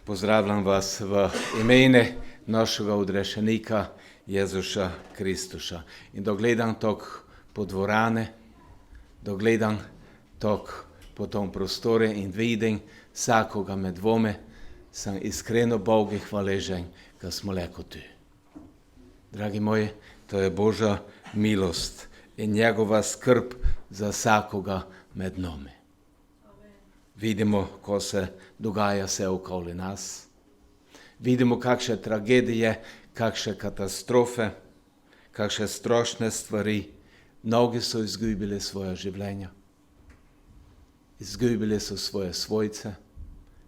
Pozdravljam vas v imene našega odrešenika Jezuša Kristuša. In dogledam tok po dvorane, dogledam tok po tom prostore in vidim vsakoga med vome, sam iskreno Bogu hvaležen, kad smo leko tu. Dragi moji, to je Božja milost in njegova skrb za vsakoga med nami. Vidimo, ko se dogaja se okoli nas. Vidimo, kakšne tragedije, kakšne katastrofe, kakšne strašne stvari. Mnogi so izgubili svoje življenja. Izgubili so svoje svojce,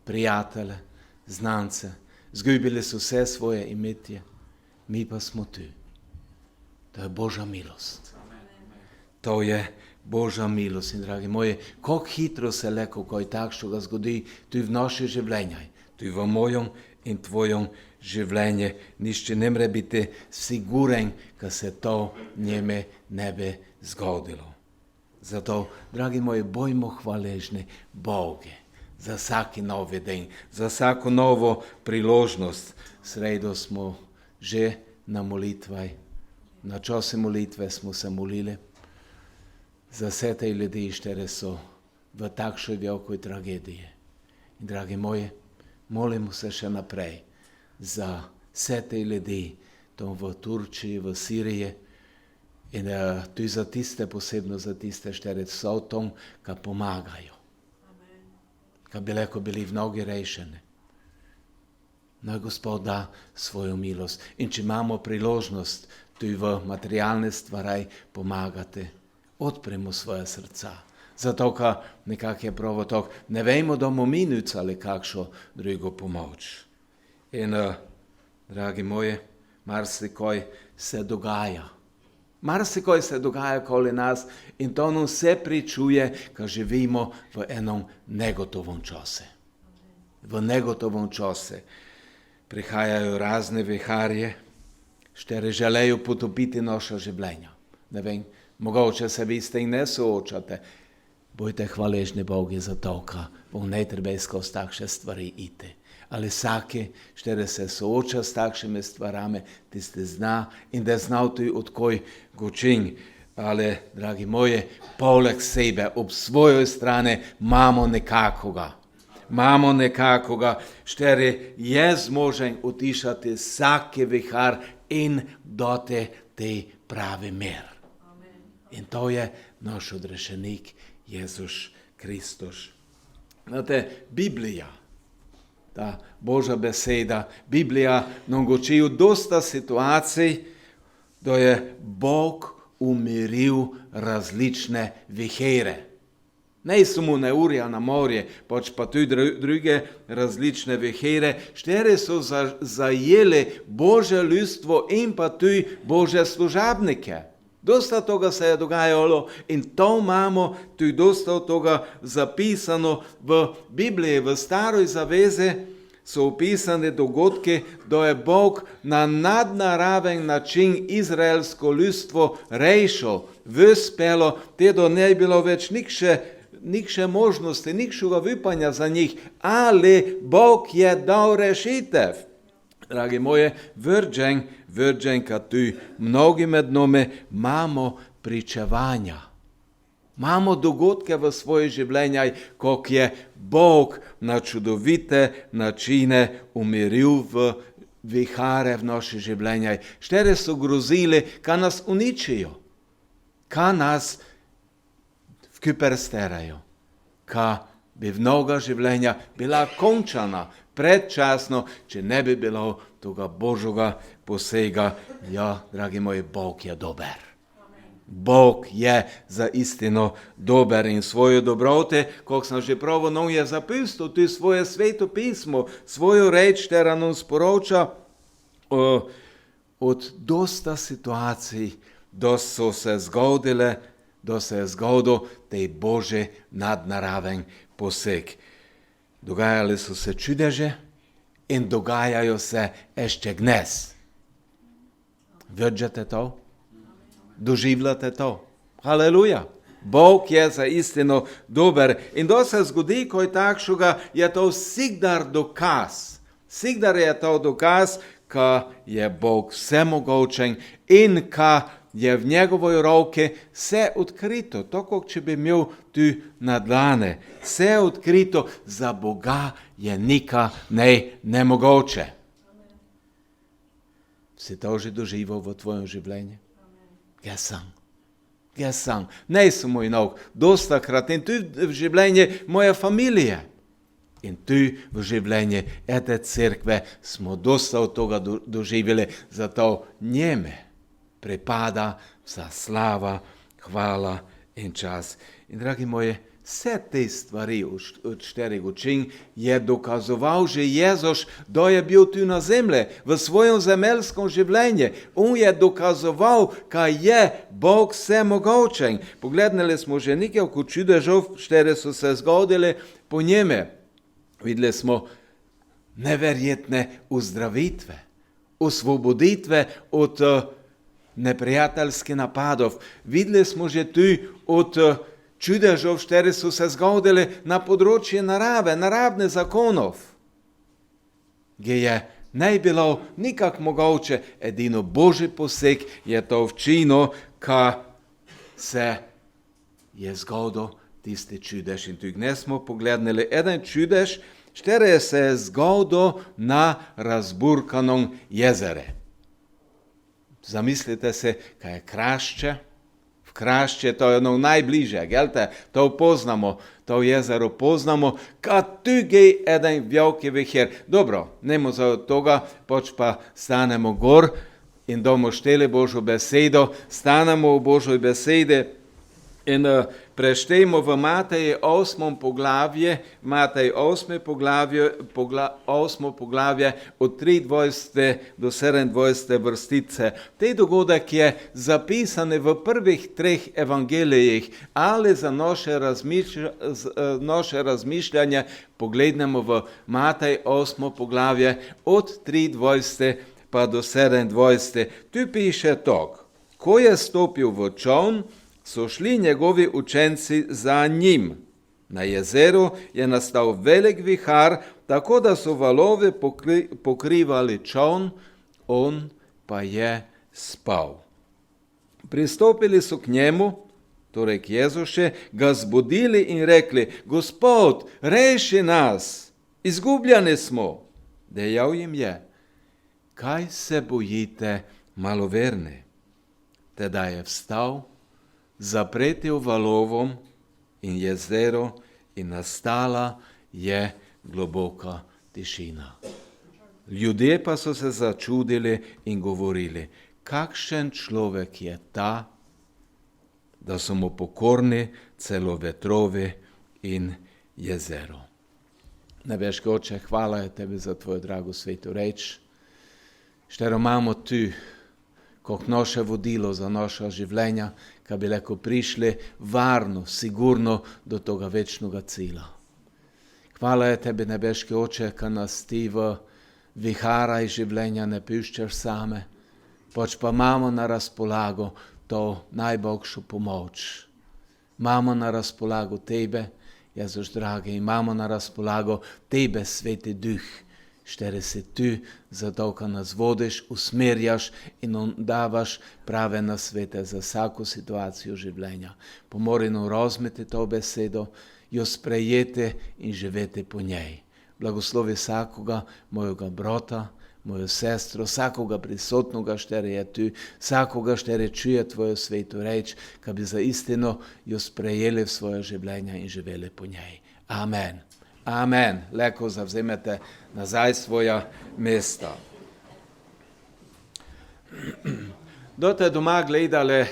prijatelje, znance. Izgubili so vse svoje imetje. Mi pa smo tu. To je Božja milost. To je Božja milost. In dragi moji, kako hitro se leko kaj takšnega zgodi tudi v naše življenje, tudi v mojem in tvojom življenju. Nišče ne more biti siguren, kad se to njeme ne bi zgodilo. Zato, dragi moji, bojmo hvaležni Bogu za vsaki novi dan, za vsako novo priložnost. Sredo smo že na molitvi, na čase molitve smo se molili za vse te ljudi, štere so v takšni velikoj tragediji. In dragi moji, molimo se še naprej za vse te ljudi, tam v Turčiji, v Siriji, in tudi za tiste, posebno za tiste, štere so tam, ki pomagajo. Ki bi lahko bili mnogi rešeni. Naj Gospod da svojo milost. In če imamo priložnost tudi v materialne stvari pomagati, odpremo svoje srca. Zato, ka nekak je pravo tok, ne vemo, da bomo minucali kakšno drugo pomoč. In, dragi moji, marsikoj se dogaja. Marsikoj se dogaja okoli nas in to nam vse pričuje, ka živimo v enom negotovom čase. V negotovom čase prihajajo razne viharje, štere želejo potopiti naša življenja. Ne vem, mogoče se vi s tem ne soočate. Bojte hvaležni Bogu za to, ka bom ne treba skozi takšne stvari iti. Ali vsaki, štere se sooča s takšnimi stvarami, tiste zna in da znal tudi od koj gočin. Ali, dragi moji, poleg sebe, ob svojoj strani imamo nekakoga. Imamo nekakoga, štere je zmožen utišati vsaki vihar in dati te pravi mir. In to je naš odrešenik, Jezus Kristus. Znate, Biblija, ta Božja beseda, Biblija nam goči v dosta situacij, da je Bog umiril različne vihere. Ne samo neurja na morje, pač pa tudi druge različne vihere, štere so zajeli Božje ljudstvo in pa tudi Božje služabnike. Dosta toga se je dogajalo in to imamo tudi dosta toga zapisano v Bibliji. V staroj zavezi so opisane dogodke, da je Bog na nadnaraven način izraelsko ljudstvo rešil, vyspelo, te da ne bilo več nikše možnosti, nikšega vypanja za njih, ali Bog je dal rešitev. Dragi moje, vrđen, kad tu mnogi med nami imamo pričevanja. Imamo dogodke v svoje življenje, kako je Bog na čudovite načine umiril v vihare v naše življenje. Štere so grozili, ka nas uničijo, ka nas vkypersterajo, ka bi mnoga življenja bila končana predčasno, če ne bi bilo toga Božjega posega. Ja, dragi moji, Bog je dober. Bog je za istino dober in svoje dobrote, kako sem že pravo, nam je zapisal tudi svoje sveto pismo, svojo reč, tera nam sporoča od dosta situacij, da so se zgodile, da se je zgodil tej Božji nadnaraven poseg. Dogajali so se čudeže in dogajajo se ešte dnes. Vidite to? Doživljate to? Haleluja! Bog je za istino dober. In da se zgodi kaj takšega, je to vsikdar dokaz, Sigdar je to dokaz, ka je Bog vsemogočen in ka je v njegovoj roke vse odkrito, tako če bi imel tu na dlane. Vse odkrito, za Boga je nika nemogoče. Si to že doživel v tvojem življenju? Jaz sam. Ne samo inog, dosta krat. In tu v življenje moje familije. In tu v življenje ete crkve smo dosta od toga doživjeli, zato njeme pripada vsa slava, hvala in čas. In dragi moji, vse te stvari od 4 učin je dokazoval že Jezus, da je bil tu na zemlji, v svojem zemeljskem življenju. On je dokazoval, kaj je Bog vsemogočen. Pogledali smo že nekaj čudežov, 4 so se zgodili po njeme. Videli smo neverjetne uzdravitve, osvoboditve od neprijateljskih napadov. Videli smo že tu od čudežov, 4 so se zgodili na področju naravne zakonov, gdje je ne bilo nikak mogoče, edino Božji poseg je to včino, ka se je zgodil tisti čudež. In tu ne smo pogledali eden čudež, 4 se je zgodil na razburkanom jezere. Zamislite se, kaj je Krašče. V Krašče to je ono najbliže, gelte, to poznamo, to jezero poznamo, kad tu je eden veliki vihir. Dobro, nemo za toga, poč pa stanemo gor in bomo šteli Božjo besedo, stanemo v Božoj besede in preštejmo v Mateji 8. poglavje, Matej 8. poglavje od 23. do 27. vrstice. Te dogodek je zapisan v prvih 3 evangelijih, ali za naše razmišljanje poglednemo v Matej 8. poglavje od 23. pa do 27. Tu piše tak: ko je stopil v čoln, so šli njegovi učenci za njim. Na jezeru je nastal velik vihar, tako da so valovi pokrivali čoln, on pa je spal. Pristopili so k njemu, torej k Jezuše, ga zbudili in rekli: Gospod, reši nas, izgubljeni smo. Dejal jim je: kaj se bojite, maloverni? Teda je vstal, zapretil valovom in jezero in nastala je globoka tišina. Ljudje pa so se začudili in govorili: kakšen človek je ta, da so mu pokorni celo vetrovi in jezero. Nebeški Oče, hvala je tebi za tvojo drago sveto reč. Štero imamo tu kot naše vodilo za naša življenja, ka bi lahko prišli varno, sigurno do toga večnoga cilja. Hvala je tebi, nebeški Oče, ka nas ti v viharaj življenja ne puščaš same, pač pa imamo na razpolago to najboljšo pomoč. Imamo na razpolago tebe, Jezus dragi, imamo na razpolago tebe, Sveti Duh, štere si tu, zato ka nas vodiš, usmerjaš in nam davaš prave nasvete za vsako situacijo življenja. Pomori nam razumeti to besedo, jo sprejeti in živeti po njej. Blagoslovi vsakoga mojega brata, mojo sestro, vsakoga prisotnoga, štere je tu, vsakoga, štere čuje tvojo sveto reč, ka bi za istino jo sprejeli v svoje življenja in živeli po njej. Amen. Amen. Leko zavzemete nazaj svoja mesta. Dote doma gledali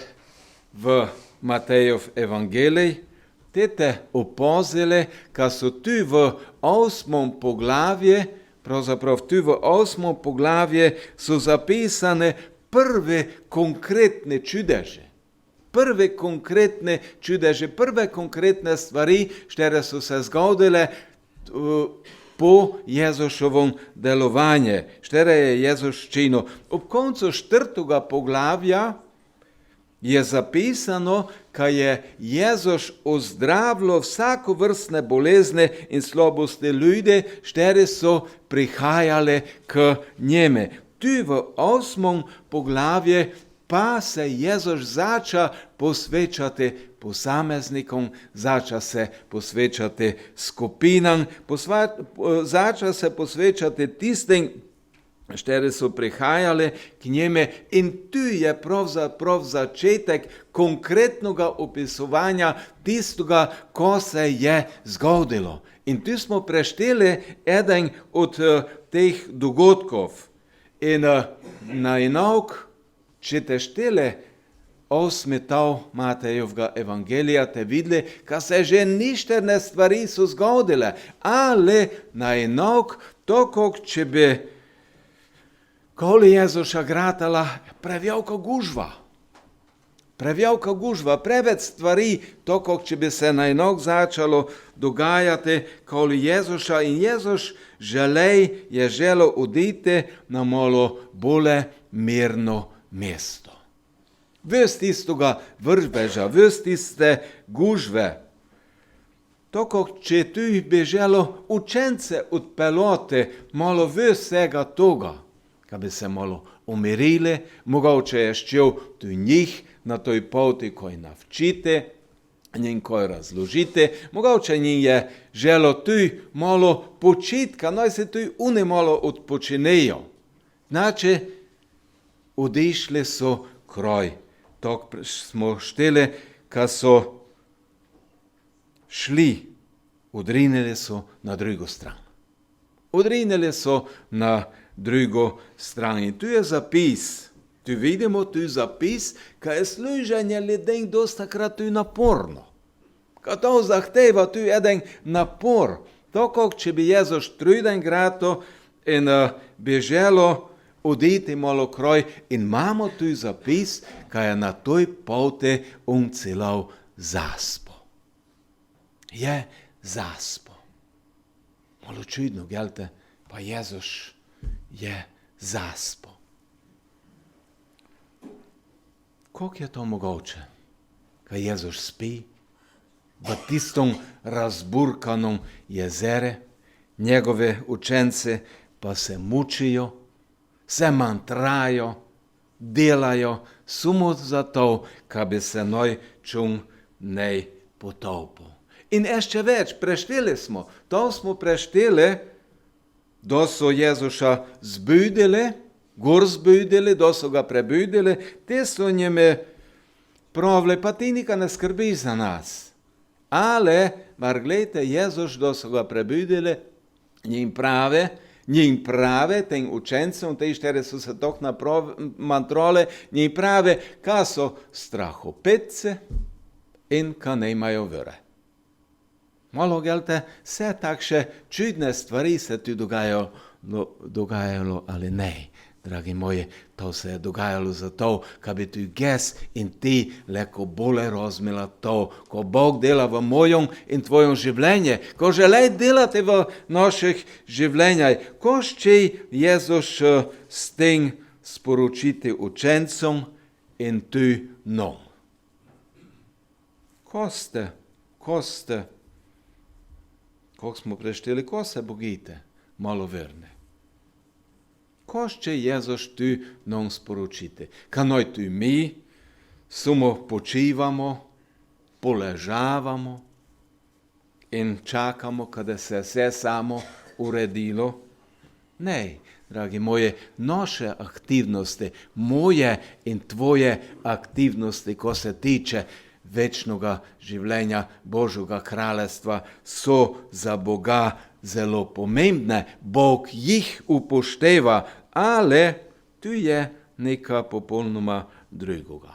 v Matejov evangelij, te opazili, ka so tu v 8. poglavje, pravzaprav tu v 8. poglavje so zapisane prve konkretne čudeže. Prve konkretne čudeže, prve konkretne stvari, štere so se zgodile po Jezušovom delovanju, štere je Jezus činil. Ob koncu 4. poglavja je zapisano, kaj je Jezus ozdravilo vsakovrstne bolezne in slabosti ljudi, štiri so prihajale k njemu. Tu v 8. poglavju pa se Jezus zača posvečati posameznikom, zača se posvečati skupinam, zača se posvečati tistim, štiri so prihajali k njemu, in tu je pravzaprav začetek konkretnega opisovanja tistega, ko se je zgodilo. In tu smo prešteli eden od teh dogodkov. In nainok, če te šteli 8. tav Matejevega evangelija, te videli, ka se že ništerne stvari so zgodile, ali nainok, tako če bi koli Jezuša gratala prevelika gužva. Prevelika gužva, preveč stvari, tako če bi se nainok začalo dogajati koli Jezuša, in Jezus je želel oditi na malo bolje mirno mesto. Ves tistega vrbeža, ves tiste gužve. Tako, če tu bi želel učence odpeljati malo vsega toga, ka bi se malo umirili, mogoče je ščel tu njih na toj poti, koj navčiti, njim koj razložiti, mogoče njim je želel tu malo počitka, naj se tu oni malo odpočinejo. Znači, odišli so kraj. Tako smo šteli, ka so šli, odrinili so na drugo stran. Odrinili so na drugo stran. In tu je zapis, tu vidimo tu zapis, ka je služenje ljudem dostakrat tu naporno. Ka to zahteva tu eden napor. Tako, če bi Jezus truden grato in bi želo oditi malo kraj, in imamo tu zapis, kaj je na toj poti on celal zaspo. Je zaspo. Malo čudno, gelte, pa Jezus je zaspo. Kako je to mogoče, kaj Jezus spi v tistom razburkanom jezere, njegove učence pa se mučijo, se mantrajo, delajo, samo zato, ka bi se noj čun nej potopil. In ještě več, prešteli smo, to smo prešteli, da so Jezuša zbudili, gor zbudili, da so ga prebudili, te so njime pravili, pa ti nikaj ne skrbi za nas. Ale, mar gledajte, Jezus, da so ga prebudili, njim prave, tem učencem, te štiri so se tok mantrole, njim prave, ka so strahopetce in ka ne imajo vere. Malo, gelte, vse takše čudne stvari se tu dogajalo, ali ne. Dragi moji, to se je dogajalo zato, ka bi tu ges in ti leko bolje razumela to, ko Bog dela v mojem in tvojem življenju, ko želi delati v naših življenjih, ko šče Jezus s tem sporočiti učencom in tu nam. Ko ste, kako smo prešteli, ko se bogite, malo verne. Ko šče Jezus tu nam sporočiti? Ka noj tu mi samo počivamo, poležavamo in čakamo, kada se vse samo uredilo? Ne, dragi moji, naše aktivnosti, moje in tvoje aktivnosti, ko se tiče večnega življenja Božjega kraljestva, so za Boga zelo pomembne. Bog jih upošteva, ali tu je nekaj popolnoma drugega.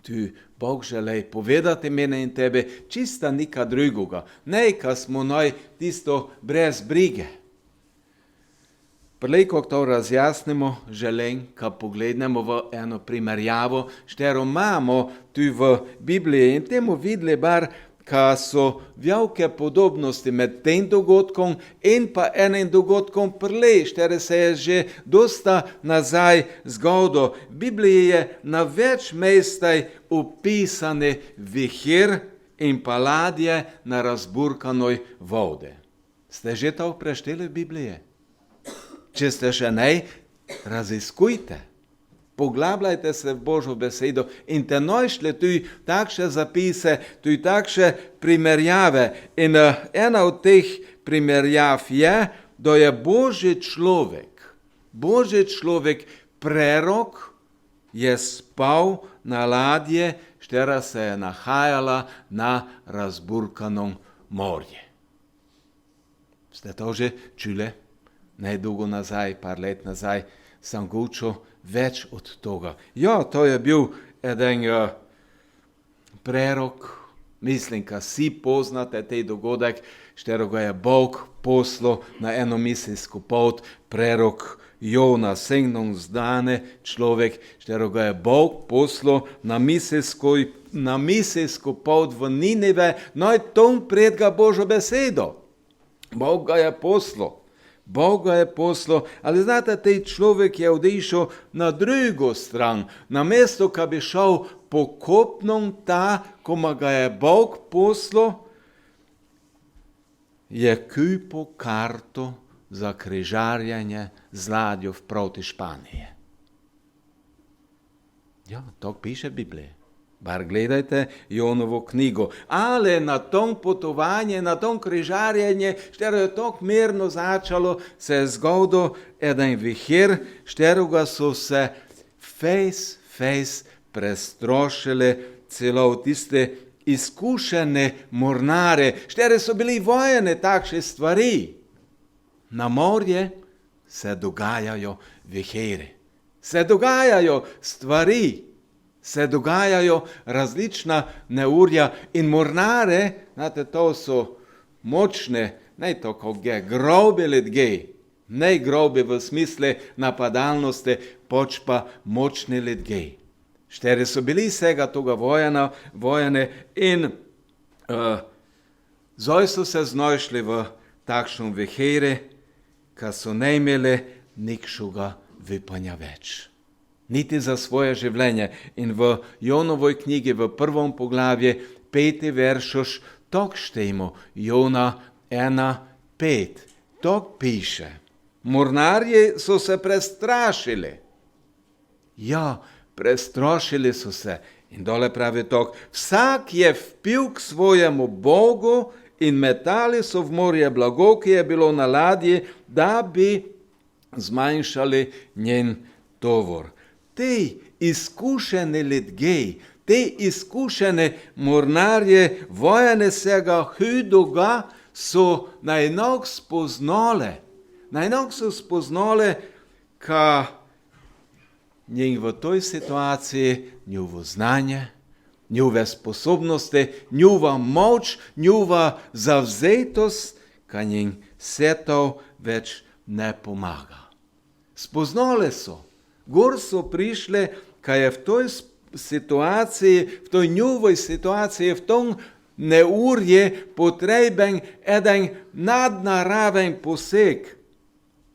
Tu Bog želi povedati mene in tebe čista nekaj drugega. Nekaj smo noj tisto brez brige. Prej, ko to razjasnimo, želim, ka poglednemo v eno primerjavo, štero imamo tu v Bibliji in temu videli bar, ka so velike podobnosti med tem dogodkom in pa enim dogodkom prlej, štere se je že dosta nazaj zgodilo. V Bibliji je na več mestaj opisane vihir in pa ladje na razburkanoj vode. Ste že to prešteli v Bibliji? Če ste še ne, raziskujte. Poglabljajte se v Božjo besedo in te našli tu takšne zapise, tu takšne primerjave. In ena od teh primerjav je, da je Božji človek, prerok, je spal na ladje, štera se je nahajala na razburkanom morju. Ste to že čuli? Nedolgo nazaj, par let nazaj, sem govoril več od toga. Ja, to je bil eden prerok, mislim, ka vsi poznate tej dogodek, šteroga je Bog poslal na eno misijsko pot, prerok Jona, synom zdane človek, šteroga je Bog poslal na misijsko pot v Ninive, no in tom pred ga Božjo besedo. Bog ga je poslal. Ali znate, tej človek je odišel na drugo stran, na mesto, ka bi šel po kopnom ta, koma ga je Bog poslal, je kupil karto za križarjenje z ladjo proti Španiji. Ja, to piše v Bibliji. Bar gledajte Jonovo knjigo. Ale na tom potovanje, na tom križarjenje, štero je tako mirno začalo, se je zgodil eden vihir, šteroga so se fejs prestrošili celo tiste izkušene mornare, štere so bili vojene takšne stvari. Na morje se dogajajo vihiri, se dogajajo stvari, se dogajajo različna neurja in mornare, znate, to so močne, ne tako grobe ljudje, ne grobe v smislu napadalnosti, pač pa močne ljudje. Štere so bili vsega toga vojene in zdaj so se znašli v takšnem vihiri, ka so ne imeli nikšega vypanja več. Niti za svoje življenje. In v Jonovoj knjigi v 1. poglavje 5. veršoš tok štejmo, Jona 1:5. Tok piše. Mornarji so se prestrašili. Ja, prestrašili so se. In dole pravi tok. Vsak je vpil k svojemu Bogu in metali so v morje blago, ki je bilo na ladji, da bi zmanjšali njen tovor. Te izkušene ljudje, te izkušene mornarje vojenega hudoga so najnog spoznale, ka njim v toj situaciji njuvo znanje, njuve sposobnosti, njuva moč, njuva zavzetost, ka njim vse to več ne pomaga. Spoznale so. Gor so prišle, kaj je v toj situaciji, v toj njuvoj situaciji, v tom neurje potreben eden nadnaraven poseg,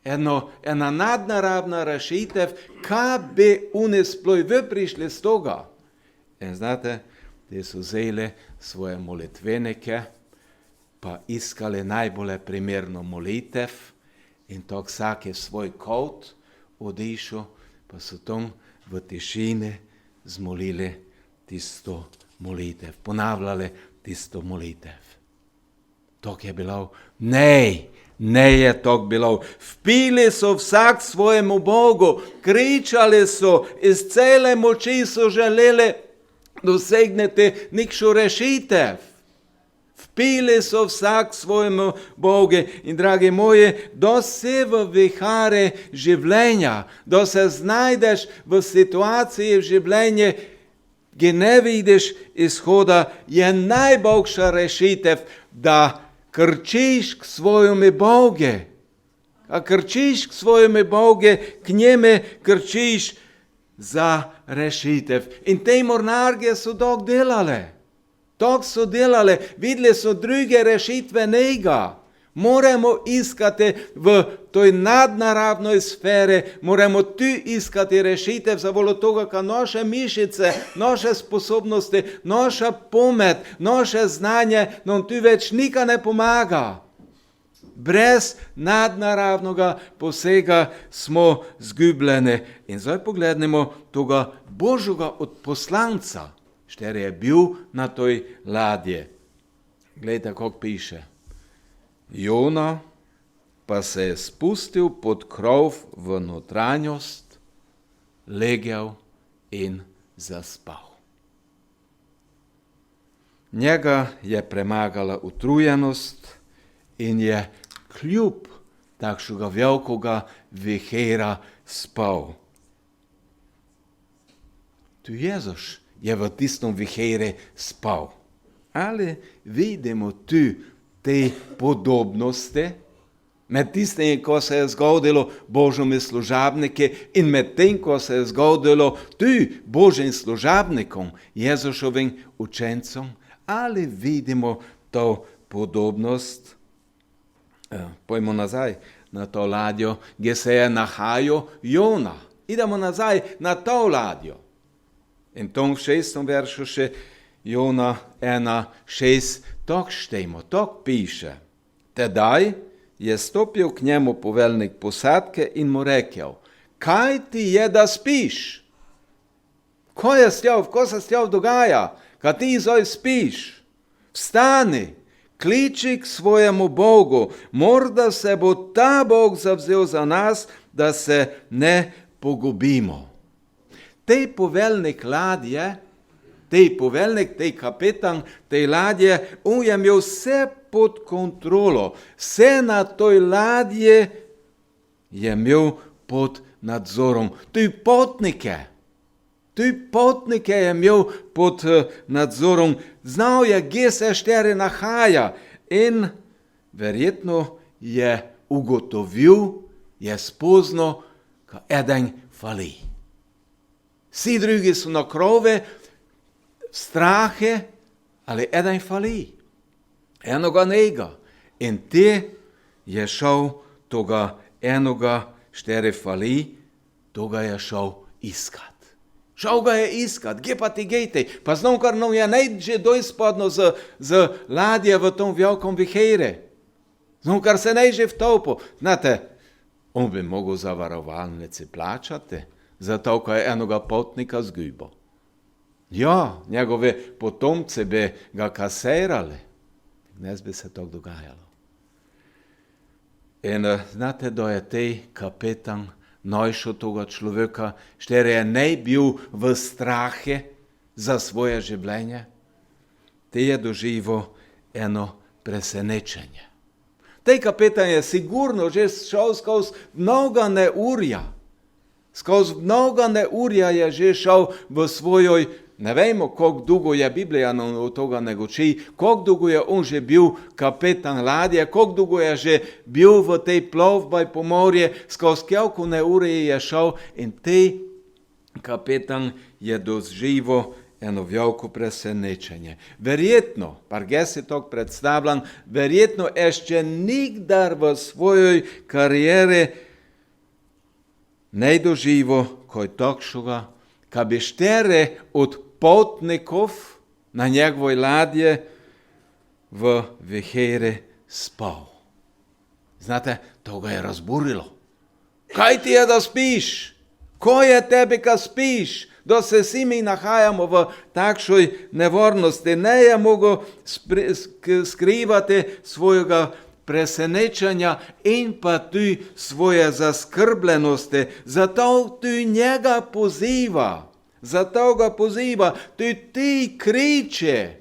ena nadnaravna rešitev, kaj bi oni sploh prišli z toga. In znate, te so vzeli svoje molitvenike, pa iskali najbolje primerno molitev in to vsak je svoj kot odišel, pa so tam v tišini zmolili tisto molitev, ponavljali tisto molitev. Tok je bilo? Ne je tok bilo. Vpili so vsak svojemu Bogu, kričali so, iz cele moči so želeli dosegniti nekšo rešitev. Vpili so vsak svojemu Bogu in, dragi moji, da se v vihare življenja, da se znajdeš v situaciji v življenju, ki ne vidiš izhoda, je najboljša rešitev, da krčiš k svojemu Bogu. A krčiš k svojemu Bogu, k njemu krčiš za rešitev. In te mornarje so dok delale. Tako so delali, videli so druge rešitve njega. Moramo iskati v toj nadnaravnoj sferi, moramo tu iskati rešitev za voljo toga, ka naše mišice, naše sposobnosti, naša pamet, naše znanje nam tu več nikaj ne pomaga. Brez nadnaravnega posega smo zgubljeni. In zdaj poglednemo toga Božjega odposlanca, šter je bil na toj ladji. Glejte, kako piše. Jona pa se je spustil pod krov v notranjost, legel in zaspal. Njega je premagala utrujenost in je kljub takšnega velikega vihera spal. Tu Jezus je v tistem vihere spal. Ali vidimo tu te podobnosti med tistim, ko se je zgodilo Božjimi služabniki in med tem, ko se je zgodilo tu Božjim služabnikom, Jezušovim učencom, ali vidimo to podobnost? Pojmo nazaj na to ladjo, kjer se je nahajal Jona. Idemo nazaj na to ladjo. In tom v 6. veršu še Jona 1:6, tako štejmo, tako piše. Tedaj je stopil k njemu poveljnik posadke in mu rekel, kaj ti je, da spiš? Ko se s tjov dogaja? Kaj ti zdaj spiš? Vstani, kliči k svojemu Bogu, morda se bo ta Bog zavzel za nas, da se ne pogubimo. Tej poveljnik ladje, tej kapetan, tej ladje, on je imel vse pod kontrolo. Vse na toj ladje je imel pod nadzorom. Tudi potnike je imel pod nadzorom. Znal je, kje se šteri nahaja in verjetno je ugotovil, je spoznal, ka eden fali. Vsi drugi so na krove, strahe, ali eden fali. Enoga njega. In te je šel toga enoga štere fali, toga je šel iskat. Šel ga je iskat, gdje pa ti gejte? Pa znam, kar nam je najže dojspodno z ladje v tom velikom vihere. Znam, kar se najže vtopo. Znate, on bi mogel za varovalnici plačati, zato ko je enoga potnika zgubil. Ja, njegove potomce bi ga kasirali. Dnes bi se to dogajalo. In znate, da je tej kapetan najšel toga človeka, šter je ne bil v strahe za svoje življenje, te je doživel eno presenečenje. Tej kapetan je sigurno že šel skozi mnoga neurja. Skozi mnoga neurja je že šel v svojoj, ne vemo, koliko dolgo je Biblija nam od toga ne goči, koliko dolgo je on že bil kapetan ladje, koliko dolgo je že bil v tej plovbi po morje, skozi koliko neurje je šel in tej kapetan je doživel eno veliko presenečenje. Verjetno, par ge si to predstavljam, verjetno ještě nikdar v svojoj karijeri ne doživel kaj takšnega, ka bi štere od potnikov na njegovoj ladje v vihere spal. Znate, to ga je razburilo. Kaj ti je, da spiš? Ko je tebi, ka spiš? Da se vsi mi nahajamo v takšoj nevarnosti. Ne je mogel skrivati svojega presenečenja in pa tu svoje zaskrbljenosti. Zato tu njega poziva. Zato ga poziva. Tu ti kriče.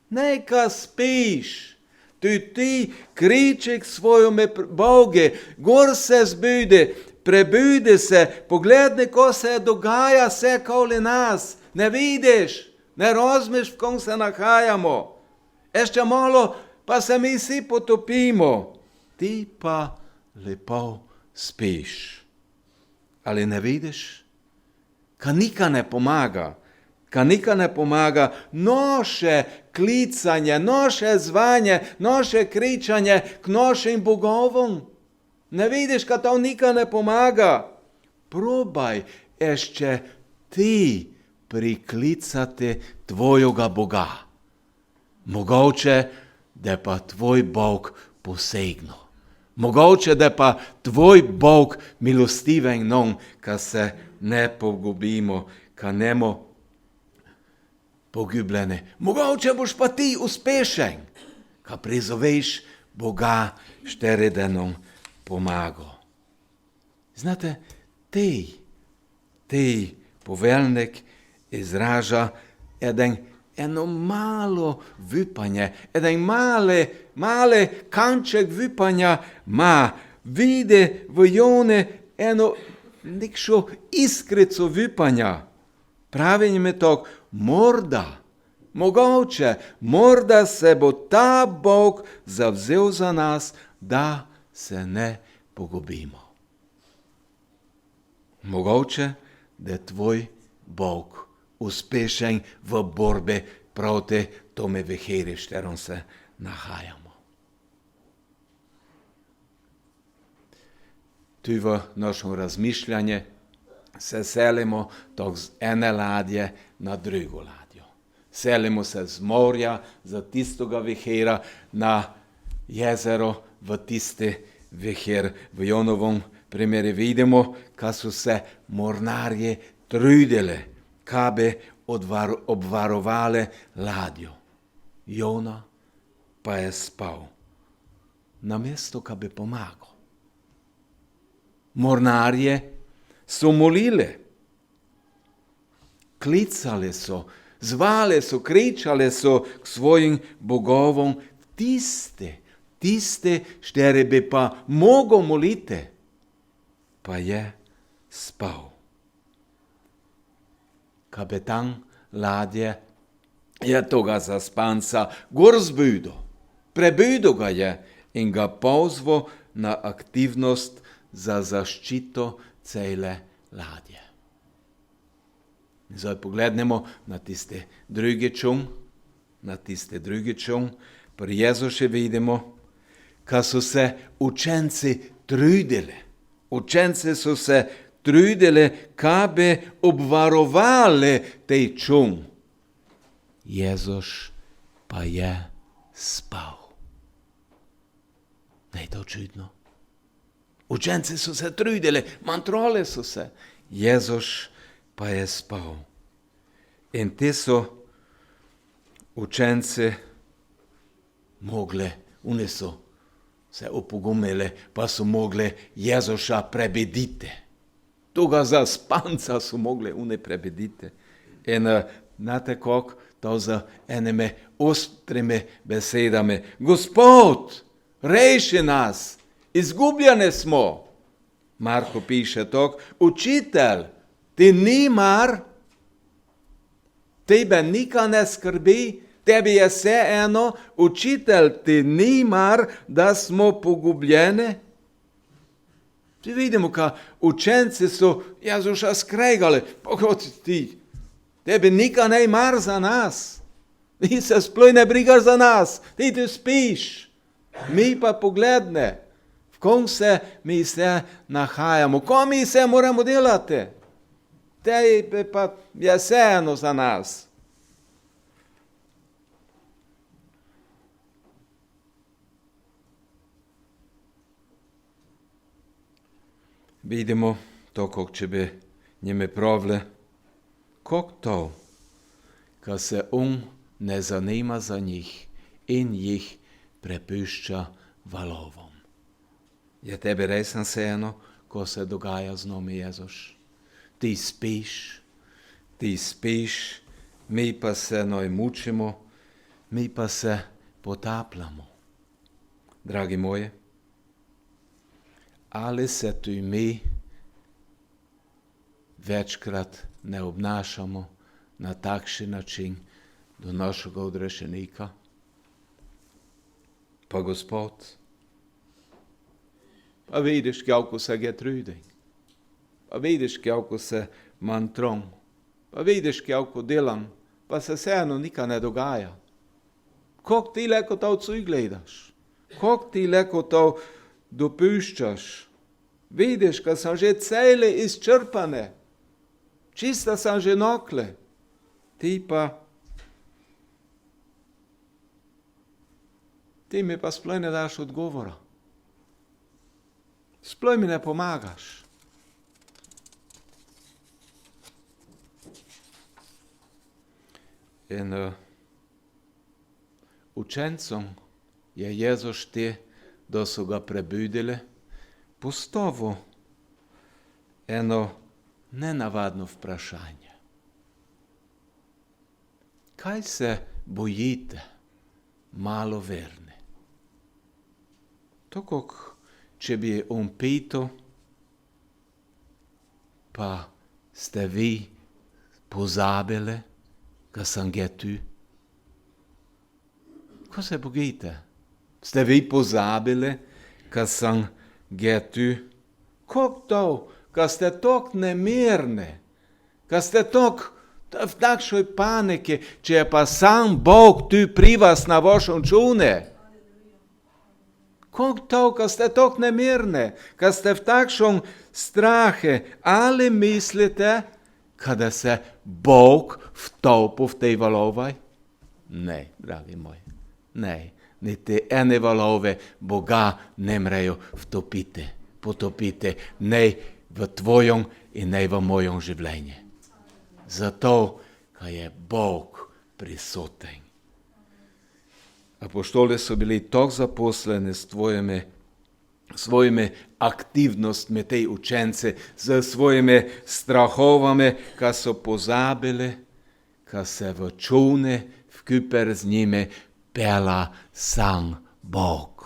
Neka spiš. Tu ti kriči k svojome Bogu. Gor se zbudi. Prebudi se. Pogledaj, ko se dogaja vse okoli nas. Ne vidiš. Ne razumeš, v kom se nahajamo. Ještě malo pa se mi vsi potopimo. Ti pa lepo spiš. Ali ne vidiš? Ka nikaj ne pomaga. Naše klicanje, naše zvanje, naše kričanje k našim bogovom. Ne vidiš, kad to nikad ne pomaga. Probaj ještě ti priklicati tvojega Boga. Mogoče, da pa tvoj Bog posegno. Mogoče, da pa tvoj Bog milostiven nam, ka se ne pogubimo, ka nemo pogubljene. Mogoče boš pa ti uspešen, ka prizoveš Boga, štere da nam pomaga. Znate, ti poveljnik izraža eno malo vipanje, eden male kanček vipanja ma, vide v jone eno nekšo iskrico vipanja. Pravi njime tok, morda se bo ta Bog zavzel za nas, da se ne pogubimo. Mogoče, da je tvoj Bog uspešen v borbi proti tome viheri, s kterom se nahajamo. Tu v našem razmišljanju se selimo tok z ene ladje na drugo ladjo. Selimo se z morja, za tistoga vihera, na jezero, v tisti viher. V Jonovom primjeru vidimo, kad su se mornarje trudili, ka bi obvarovali ladjo. Jona pa je spal, namesto ka bi pomagal. Mornarje so molili, klicali so, zvali so, kričali so k svojim bogovom, tiste, štere bi pa mogel moliti, pa je spal. Kapetan ladje je toga zaspanca gor zbudo, prebudo ga je in ga pozval na aktivnost za zaščito cele ladje. Zdaj poglednemo na tiste drugi čum, pri Jezuše vidimo, kad so se učenci trudili. Učenci so se trudili, ka bi obvarovali tej čum. Jezus pa je spal. Ne je to čudno? Učenci so se trudili, mantrali so se. Jezus pa je spal. In ti so učenci mogli, oni so se opogumili, pa so mogli Jezuša prebuditi. Toga zaspanca so mogli oni prebuditi. In znate kako? To z enimi ostrimi besedami. Gospod, reši nas, izgubljeni smo. Marko piše tako, učitelj, ti ni mar, tebe nikaj ne skrbi, tebi je vseeno, učitelj, ti ni mar, da smo pogubljeni. Tu vidimo, ka učenci so Jezuša skregali, pogod ti, tebi nikaj ne mar za nas, ti se sploh ne brigaš za nas, ti tu spiš, mi pa pogledne, v kom se mi se nahajamo, ko mi se moramo delati, tebi pa je vseeno za nas. Vidimo to, kako če bi njime pravili, kako to, ka se ne zanima za njih in jih prepušča valovom. Je tebi resno vseeno, ko se dogaja z nami Jezus? Ti spiš, mi pa se mučimo, mi pa se potapljamo. Dragi moji, ali se tu mi večkrat ne obnašamo na takšen način do našega odrešenika? Pa Gospod, pa vidiš, kako se ga trudi, pa vidiš, kako se mantrom, pa vidiš, kako delam, pa se vseeno nikaj ne dogaja. Kako ti leko to gledaš? Kako ti leko to dopuščaš? Vidiš, kad sam že cele izčrpane. Čista sam že nokle. Ti mi pa sploj ne daš odgovora. Sploj mi ne pomagaš. In učencom je Jezus te, da so ga prebudili, postavil eno nenavadno vprašanje. Kaj se bojite, maloverni? Tako, če bi on pital, pa ste vi pozabili, kad sam ga tu? Ko se bojite? Ste vi pozabili, kad sam ga tu? Kako to, kad ste tok nemirni, kad ste tok v takšoj paniki, če je pa sam Bog tu pri vas na vašem čune? Kako to, kad ste tok nemirni, kad ste v takšom strahe, ali mislite, kada se Bog vtopu v tej valovaj? Ne, dragi moji, ne. Niti ene valove Boga ne mrejo potopiti, ne v tvojom in ne v mojom življenju. Zato, kaj je Bog prisoten. Apoštoli so bili tako zaposleni s svojimi aktivnostmi, tej učence, z svojimi strahovami, kad so pozabili, kad se v čune, v kuper z njimi pela sam Bog.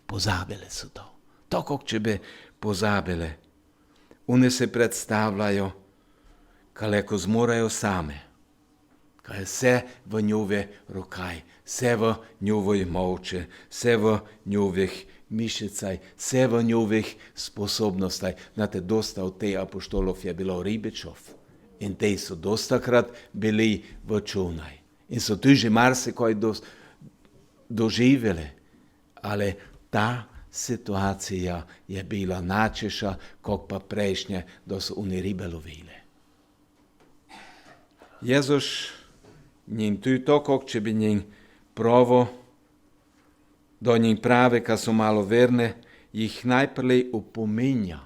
Pozabili so to. Tako, če bi pozabili. Oni se predstavljajo, kaleko zmorajo same. Kaj je vse v njove rokaj, vse v njovi moči, vse v njovih mišicaj, vse v njovih sposobnostaj. Znate, dosta od teh apoštolov je bilo ribičov. In te so dostakrat bili v čunaj. In so tu že marsikaj doživjeli. Ali ta situacija je bila načeša, kot pa prejšnje, da so oni ribe lovili. Jezus njim tu tako, če bi njim pravo, do njim pravi, kad so malo verne, jih najprej upominja.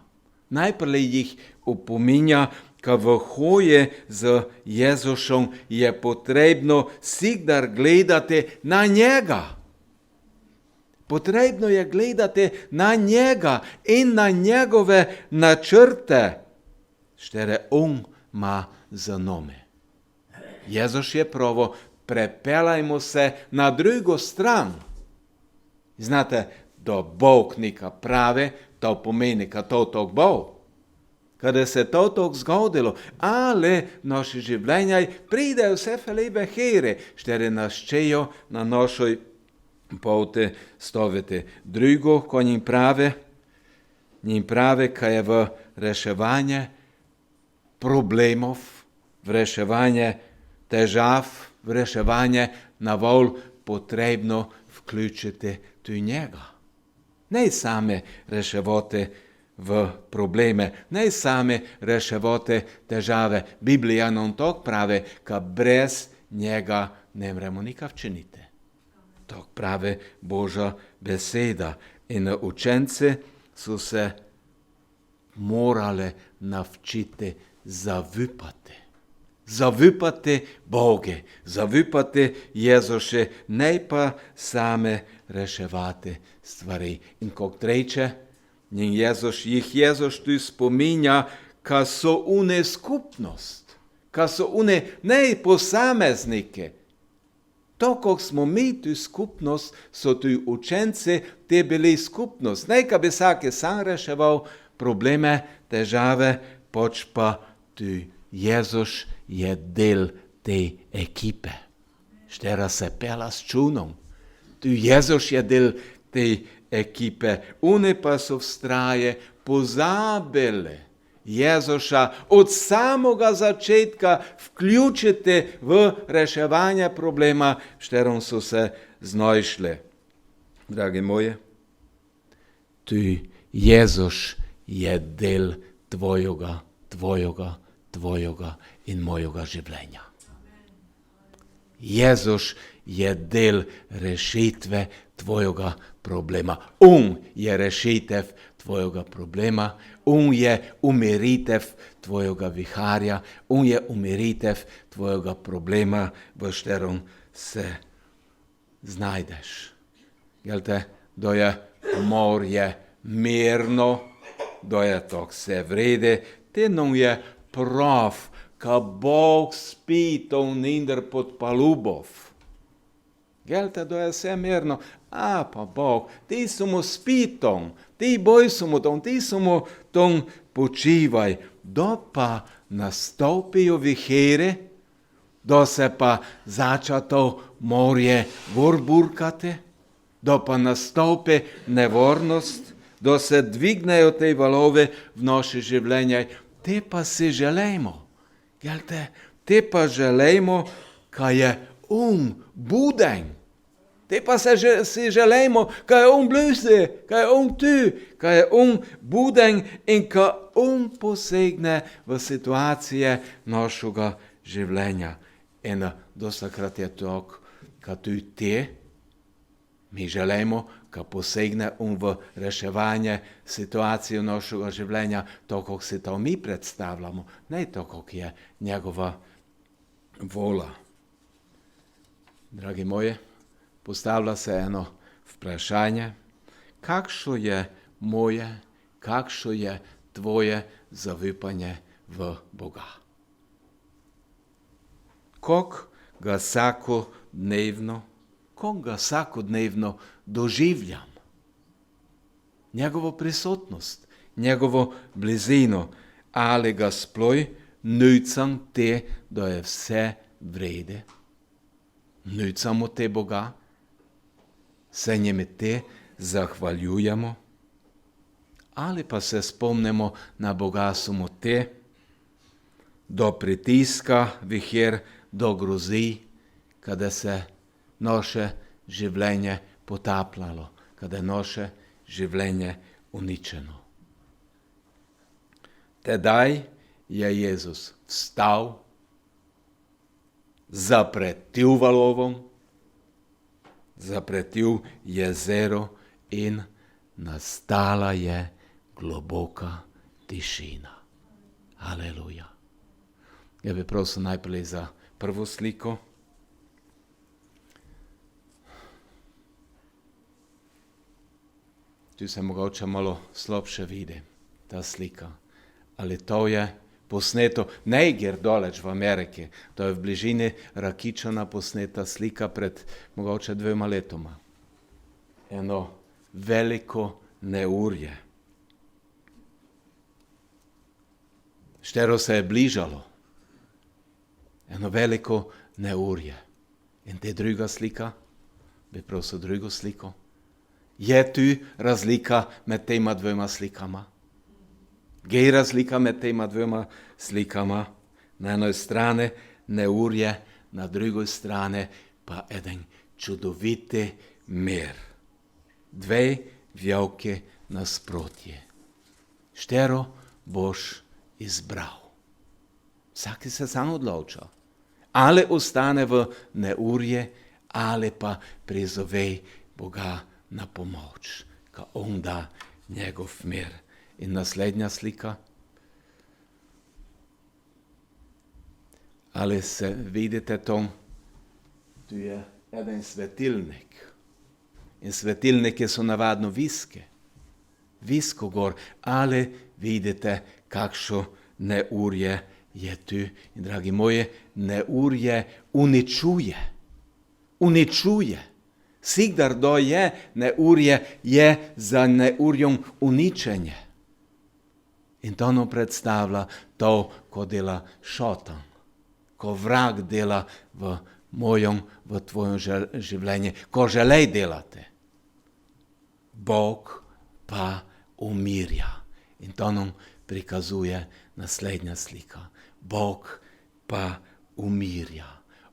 Najprej jih upominja, kad v hoje z Jezusom je potrebno sigdar gledati na njega. Potrebno je gledati na njega in na njegove načrte, štere on ima za nami. Jezus je pravo, prepelajmo se na drugo stran. Znate, da Bog neka pravi, to pomeni, kad to bo. Kada se to zgodilo, ali naše življenje pridejo vse felibe here, štere nas čejo na našoj poti staviti. Drugo, ko njim pravi, kaj je v reševanje problemov, v reševanje težav, v reševanje navolj potrebno vključiti tu njega. Ne same reševati v probleme, ne same reševati težave. Biblija nam to pravi, kad brez njega ne moremo nikaj činiti. To pravi Božja beseda. In učenci so se morali navčiti zavipati Boge, zavipati Jezuše, ne pa same reševati stvari. In kot treće, jih Jezus tu spominja, kad so une skupnost, kad so une ne posameznike. To, kako smo mi tu skupnost, so tu učenci, te bili skupnost. Ne, kad bi vsake sam reševal probleme, težave, poč pa tu Jezus je del te ekipe. Štera se pela s čunom. Tu Jezus je del te ekipe. Oni pa so vztraje pozabili Jezusa od samoga začetka vključite v reševanje problema, v kterom so se znajšli. Dragi moji, ty Jezus je del tvojega in mojega življenja. Jezus je del rešitve tvojega problema. On je rešitev tvojega problema. On je umiritev tvojega viharja. On je umiritev tvojega problema, v kterom se znajdeš. Gelte, da je morje mirno, da je to vse vrede, te nam je prav, ka Bog spi to ninder pod palubov. Gelte, da je vse mirno, a pa Bog, ti samo spi tom, ti boj samo tom, ti samo tom počivaj, da pa nastopijo vihere, da se pa zača to morje burkati, da pa nastopi nevarnost, da se dvignejo te valove v naše življenje, te pa si želimo. Gelte, te pa želimo, kaj je buden. Te pa si želimo, kaj je blizu, kaj je tu, kaj je buden in kaj posegne v situacije našega življenja. In dostakrat je to, kaj tu te, mi želimo, kaj posegne v reševanje situacije našega življenja, to, kako si to mi predstavljamo, ne to, kako je njegova vola. Dragi moji, postavlja se eno vprašanje, kakšno je moje, kakšno je tvoje zaupanje v Boga. Kako ga vsakodnevno doživljam. Njegovo prisotnost, njegovo blizino, ali ga sploj nucam te, da je vse vrede. Nucamo te Boga, se njime te zahvaljujemo, ali pa se spomnimo na Boga samo te, do pritiska viher, do grozi, kada se naše življenje potapljalo, kada je naše življenje uničeno. Tedaj je Jezus vstal, zapretil valovom, zapretil jezero in nastala je globoka tišina. Aleluja. Ja bi prosil najprej za prvo sliko. Tu se mogoče malo slabše vidi ta slika, ali to je posneto nekjer daleč v Ameriki, to je v bližini Rakičana posneta slika pred mogoče 2 letoma. Eno veliko neurje. Štero se je bližalo. Eno veliko neurje. In te druga slika, bi prosil drugo sliko. Je tu razlika med tema 2 slikama? Je razlika med tema 2 slikama? Na jednoj strani neurje, na drugoj strani pa eden čudoviti mir. 2 velike nasprotje. Štero boš izbral. Vsaki se sam odloča. Ali ostane v neurje, ali pa prizove Boga na pomoč, ka on da njegov mir. In naslednja slika. Ali se vidite to? Tu je eden svetilnik. In svetilniki so navadno viske. Visko gor. Ali vidite, kakšno neurje je tu? In dragi moji, neurje uničuje. Uničuje. Sigdar da je neurje, je za neurjom uničenje. In to nam predstavlja to, ko dela šatan, ko vrag dela v mojem, v tvojem življenju, ko želej delati. Bog pa umirja. In to nam prikazuje naslednja slika. Bog pa umirja.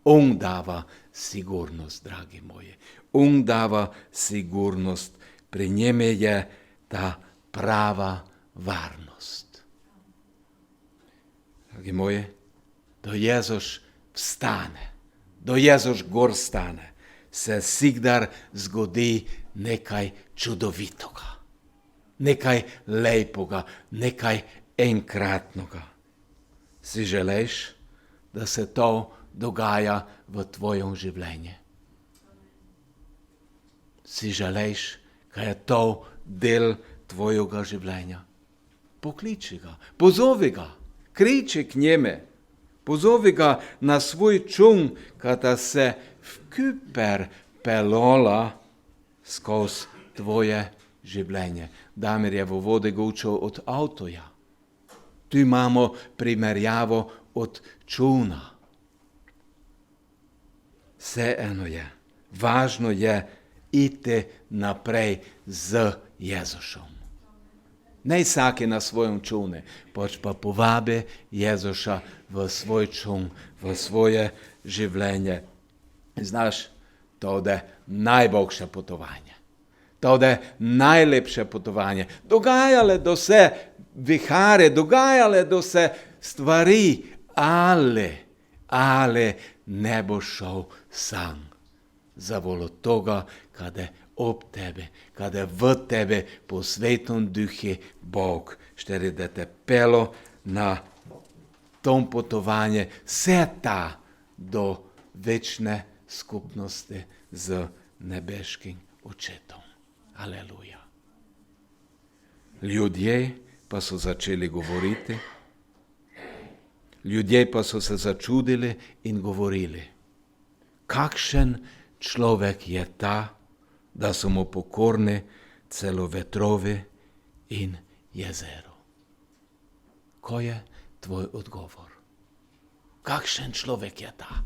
On dava sigurnost, dragi moji. On dava sigurnost. Pri njemu je ta prava varnost. Dragi moji, do Jezus vstane, do Jezus gor stane, se sigdar zgodi nekaj čudovitoga, nekaj lepoga, nekaj enkratnoga. Si želiš, da se to dogaja v tvojem življenju? Si želiš, kaj je to del tvojega življenja? Pokliči ga, pozovi ga, kriči k njemu, pozovi ga na svoj čum, kada se vkuper pelola skozi tvoje življenje. Damir je v uvode učil od avtoja. Tu imamo primerjavo od čuna. Vseeno je, važno je iti naprej z Jezusom. Ne vsaki na svojem čune, pač pa povabi Jezusa v svoj čun, v svoje življenje. Znaš, to je najboljše potovanje. To je najlepše potovanje. Dogajale do se vihare, dogajale do se stvari, ali ne bo šel sam. Zavolo toga, kada ob tebe, kada v tebe po Svetom Duhu Bog štiri da te pelo na tom potovanje sveta do večne skupnosti z nebeškim očetom. Aleluja. Ljudje pa so začeli govoriti, ljudje pa so se začudili in govorili, kakšen človek je ta, da so mu pokorni celo vetrovi in jezero. Ko je tvoj odgovor? Kakšen človek je ta?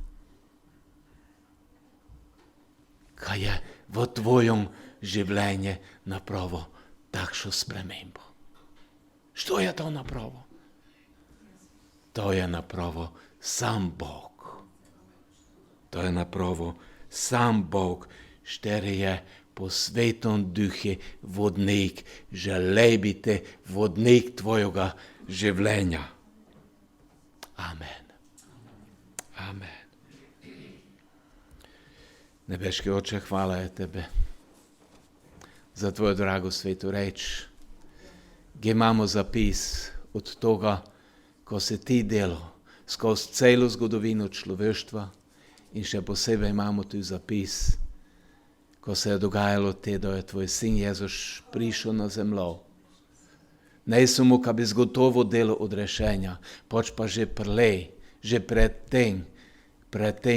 Kaj je v tvojem življenju napravo takšno spremembo? Što je to napravo? To je napravo sam Bog. To je napravo sam Bog, štiri je po Svetom Duhu vodnik, želej biti vodnik tvojega življenja. Amen. Amen. Nebeški Oče, hvala je tebe za tvojo drago svetu reč. Gdje imamo zapis od toga, ko se ti delo skozi celo zgodovino človeštva in še posebej imamo tu zapis, ko se je dogajalo te, da je tvoj sin Jezus prišel na zemljo. Ne samo, ka bi zgotovo delo odrešenja, pač pa že prlej, že predtem,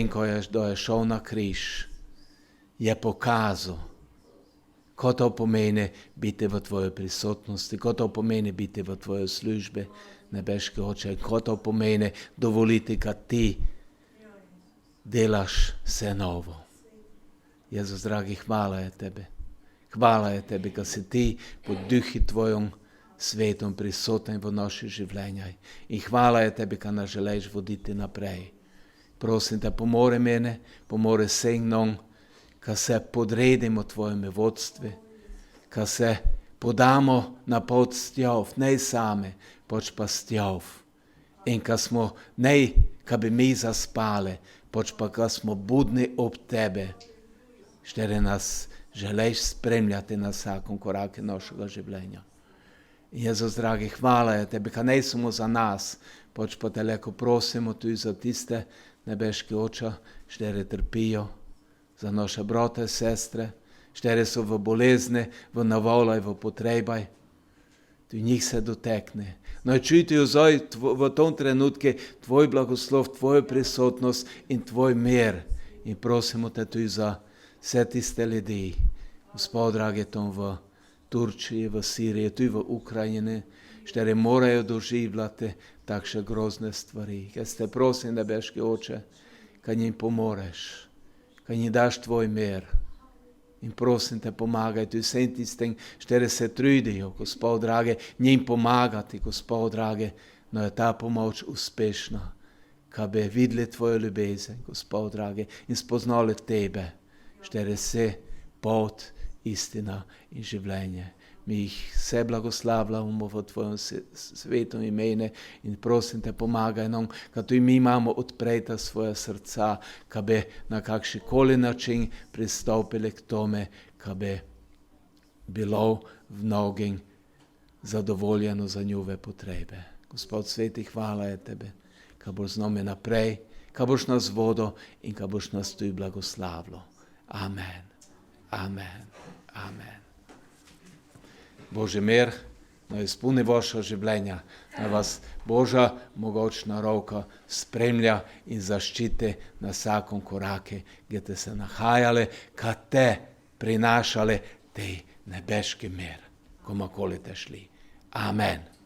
ko je šel na križ, je pokazal, ko to pomeni biti v tvojej prisotnosti, ko to pomeni biti v tvojej službi, nebeški Oče, ko to pomeni dovoliti, kad ti delaš vse novo. Jezus, dragi, hvala je tebe. Hvala je tebe, kad si ti pod duhi tvojom svetom prisoten v naši življenjaj. In hvala je tebe, kad nas želiš voditi naprej. Prosim te, pomore mene, pomore vsem nam, kad se podredimo tvojemu vodstvu, kad se podamo na pot stjov, ne same, pač pa stjov. In kad smo, ne kad bi mi zaspali, pač pa kad smo budni ob tebe, štiri nas želiš spremljati na vsakom koraku našega življenja. Jezus, dragi, hvala je tebi, kad ne samo za nas, pač pa te leko prosimo tudi za tiste nebeški Oče, štiri trpijo, za naše brate, sestre, štiri so v bolezni, v navolaj, v potrebaj. Tu njih se dotekne. Naj čutijo zdaj v tom trenutku tvoj blagoslov, tvojo prisotnost in tvoj mir. In prosimo te tudi za vse tiste ljudi, Gospod, dragi, tom v Turčiji, v Siriji, tudi v Ukrajini, štiri morajo doživljati takšne grozne stvari. Jaz te prosim, nebeški Oče, kad njim pomoreš, kad njim daš tvoj mir, In prosim te, pomagaj tu vsem tistim, štiri se trudijo, Gospod drage, njim pomagati, Gospod drage, no je ta pomoč uspešna, kad bi videli tvojo ljubezen, Gospod drage, in spoznali tebe, štiri se pot, istina in življenje. Mi jih vse blagoslavljamo v tvojem svetom imenu in prosim te, pomagaj nam, kad tudi mi imamo odpreta svoja srca, kad bi na kakšikoli način pristopili k tome, kad bi bilo v mnogim zadovoljeno za njove potrebe. Gospod sveti, hvala je tebe, kad boš z nami naprej, kad boš nas vodo in kad boš nas tudi blagoslavilo. Amen. Amen. Amen. Bože mir, naj izpuni vaša življenja, naj vas Božja mogočna roka spremlja in zaščiti na vsakom koraku, kjer ste se nahajali, kad te prinašali tej nebeški mir, komorkoli te šli. Amen.